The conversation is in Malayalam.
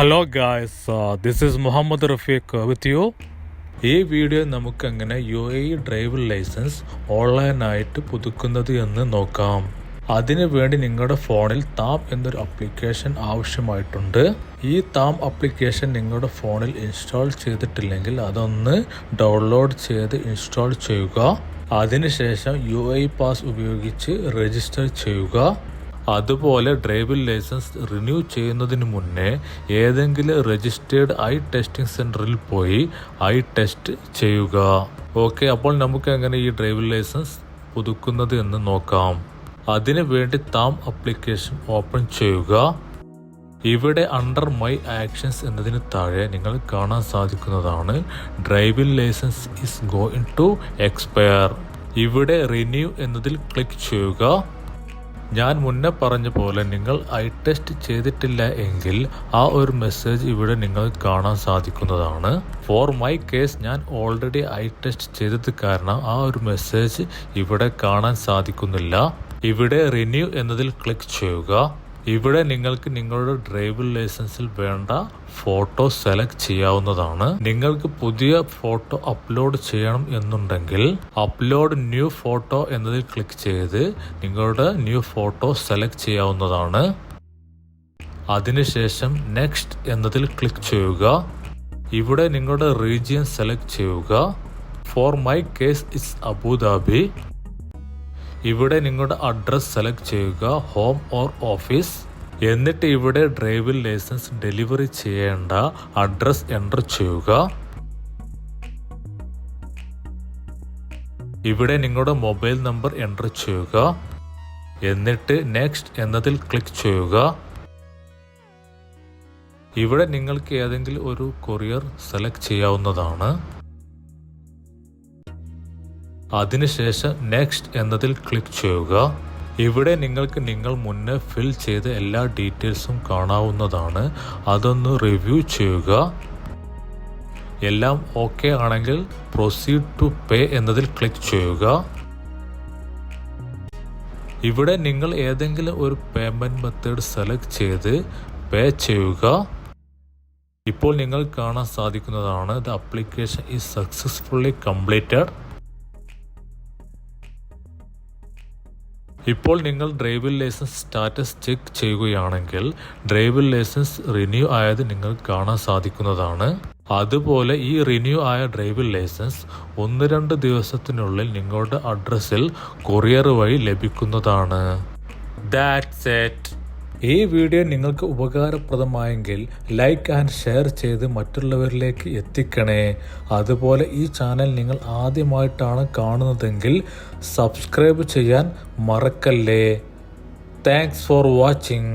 Hello guys, this is Muhammad Rafeeq with you. ഈ വീഡിയോ നമുക്ക് എങ്ങനെ UAE ഡ്രൈവിംഗ് ലൈസൻസ് ഓൺലൈനായിട്ട് പുതുക്കുന്നത് എന്ന് നോക്കാം. അതിനു വേണ്ടി നിങ്ങളുടെ ഫോണിൽ താം എന്നൊരു ആപ്ലിക്കേഷൻ ആവശ്യമായിട്ടുണ്ട്. ഈ താം ആപ്ലിക്കേഷൻ നിങ്ങളുടെ ഫോണിൽ ഇൻസ്റ്റാൾ ചെയ്തിട്ടില്ലെങ്കിൽ അതൊന്ന് ഡൗൺലോഡ് ചെയ്ത് ഇൻസ്റ്റാൾ ചെയ്യുക. അതിനുശേഷം UAE പാസ് ഉപയോഗിച്ച് രജിസ്റ്റർ ചെയ്യുക. അതുപോലെ ഡ്രൈവിംഗ് ലൈസൻസ് റിന്യൂ ചെയ്യുന്നതിന് മുന്നേ ഏതെങ്കിലും രജിസ്റ്റേർഡ് ഐ ടെസ്റ്റിംഗ് സെൻറ്ററിൽ പോയി ഐ ടെസ്റ്റ് ചെയ്യുക. ഓക്കെ, അപ്പോൾ നമുക്ക് എങ്ങനെ ഈ ഡ്രൈവിംഗ് ലൈസൻസ് പുതുക്കുന്നത് എന്ന് നോക്കാം. അതിനു വേണ്ടി താം ആപ്ലിക്കേഷൻ ഓപ്പൺ ചെയ്യുക. ഇവിടെ അണ്ടർ മൈ ആക്ഷൻസ് എന്നതിന് താഴെ നിങ്ങൾ കാണാൻ സാധിക്കുന്നതാണ് driving licence is going to expire. ഇവിടെ റിന്യൂ എന്നതിൽ ക്ലിക്ക് ചെയ്യുക. ഞാൻ മുന്നേ പറഞ്ഞ പോലെ നിങ്ങൾ ഐ ടെസ്റ്റ് ചെയ്തിട്ടില്ല എങ്കിൽ ആ ഒരു മെസ്സേജ് ഇവിടെ നിങ്ങൾ കാണാൻ സാധിക്കുന്നതാണ്. ഫോർ മൈ കേസ് ഞാൻ ഓൾറെഡി ഐ ടെസ്റ്റ് ചെയ്തത് കാരണം ആ ഒരു മെസ്സേജ് ഇവിടെ കാണാൻ സാധിക്കുന്നില്ല. ഇവിടെ റിന്യൂ എന്നതിൽ ക്ലിക്ക് ചെയ്യുക. ഇവിടെ നിങ്ങൾക്ക് നിങ്ങളുടെ ഡ്രൈവിംഗ് ലൈസൻസിൽ വേണ്ട ഫോട്ടോ സെലക്ട് ചെയ്യാവുന്നതാണ്. നിങ്ങൾക്ക് പുതിയ ഫോട്ടോ അപ്ലോഡ് ചെയ്യണം എന്നുണ്ടെങ്കിൽ അപ്ലോഡ് ന്യൂ ഫോട്ടോ എന്നതിൽ ക്ലിക്ക് ചെയ്ത് നിങ്ങളുടെ ന്യൂ ഫോട്ടോ സെലക്ട് ചെയ്യാവുന്നതാണ്. അതിനുശേഷം നെക്സ്റ്റ് എന്നതിൽ ക്ലിക്ക് ചെയ്യുക. ഇവിടെ നിങ്ങളുടെ റീജിയൻ സെലക്ട് ചെയ്യുക. For my case it's Abu Dhabi. ഇവിടെ നിങ്ങളുടെ അഡ്രസ് സെലക്ട് ചെയ്യുക, ഹോം ഓർ ഓഫീസ്. എന്നിട്ട് ഇവിടെ ഡ്രൈവിംഗ് ലൈസൻസ് ഡെലിവറി ചെയ്യേണ്ട അഡ്രസ് എൻ്റർ ചെയ്യുക. ഇവിടെ നിങ്ങളുടെ മൊബൈൽ നമ്പർ എൻ്റർ ചെയ്യുക. എന്നിട്ട് നെക്സ്റ്റ് എന്നതിൽ ക്ലിക്ക് ചെയ്യുക. ഇവിടെ നിങ്ങൾക്ക് ഏതെങ്കിലും ഒരു കൊറിയർ സെലക്ട് ചെയ്യാവുന്നതാണ്. അതിനുശേഷം നെക്സ്റ്റ് എന്നതിൽ ക്ലിക്ക് ചെയ്യുക. ഇവിടെ നിങ്ങൾക്ക് നിങ്ങൾ മുന്നേ ഫിൽ ചെയ്ത എല്ലാ ഡീറ്റെയിൽസും കാണാവുന്നതാണ്. അതൊന്ന് റിവ്യൂ ചെയ്യുക. എല്ലാം ഓക്കെ ആണെങ്കിൽ പ്രൊസീഡ് ടു പേ എന്നതിൽ ക്ലിക്ക് ചെയ്യുക. ഇവിടെ നിങ്ങൾ ഏതെങ്കിലും ഒരു പേയ്മെൻറ്റ് മെത്തേഡ് സെലക്ട് ചെയ്ത് പേ ചെയ്യുക. ഇപ്പോൾ നിങ്ങൾ കാണാൻ സാധിക്കുന്നതാണ് the application is successfully completed. ഇപ്പോൾ നിങ്ങൾ ഡ്രൈവിംഗ് ലൈസൻസ് സ്റ്റാറ്റസ് ചെക്ക് ചെയ്യുകയാണെങ്കിൽ ഡ്രൈവിംഗ് ലൈസൻസ് റിന്യൂ ആയത് നിങ്ങൾ കാണാൻ സാധിക്കുന്നതാണ്. അതുപോലെ ഈ റിന്യൂ ആയ ഡ്രൈവിംഗ് ലൈസൻസ് 1-2 ദിവസത്തിനുള്ളിൽ നിങ്ങളുടെ അഡ്രസ്സിൽ കൊറിയർ വഴി ലഭിക്കുന്നതാണ്. That's it. ഈ വീഡിയോ നിങ്ങൾക്ക് ഉപകാരപ്രദമായെങ്കിൽ ലൈക്ക് ആൻഡ് ഷെയർ ചെയ്ത് മറ്റുള്ളവരിലേക്ക് എത്തിക്കണേ. അതുപോലെ ഈ ചാനൽ നിങ്ങൾ ആദ്യമായിട്ടാണ് കാണുന്നതെങ്കിൽ സബ്സ്ക്രൈബ് ചെയ്യാൻ മറക്കല്ലേ. Thanks for watching.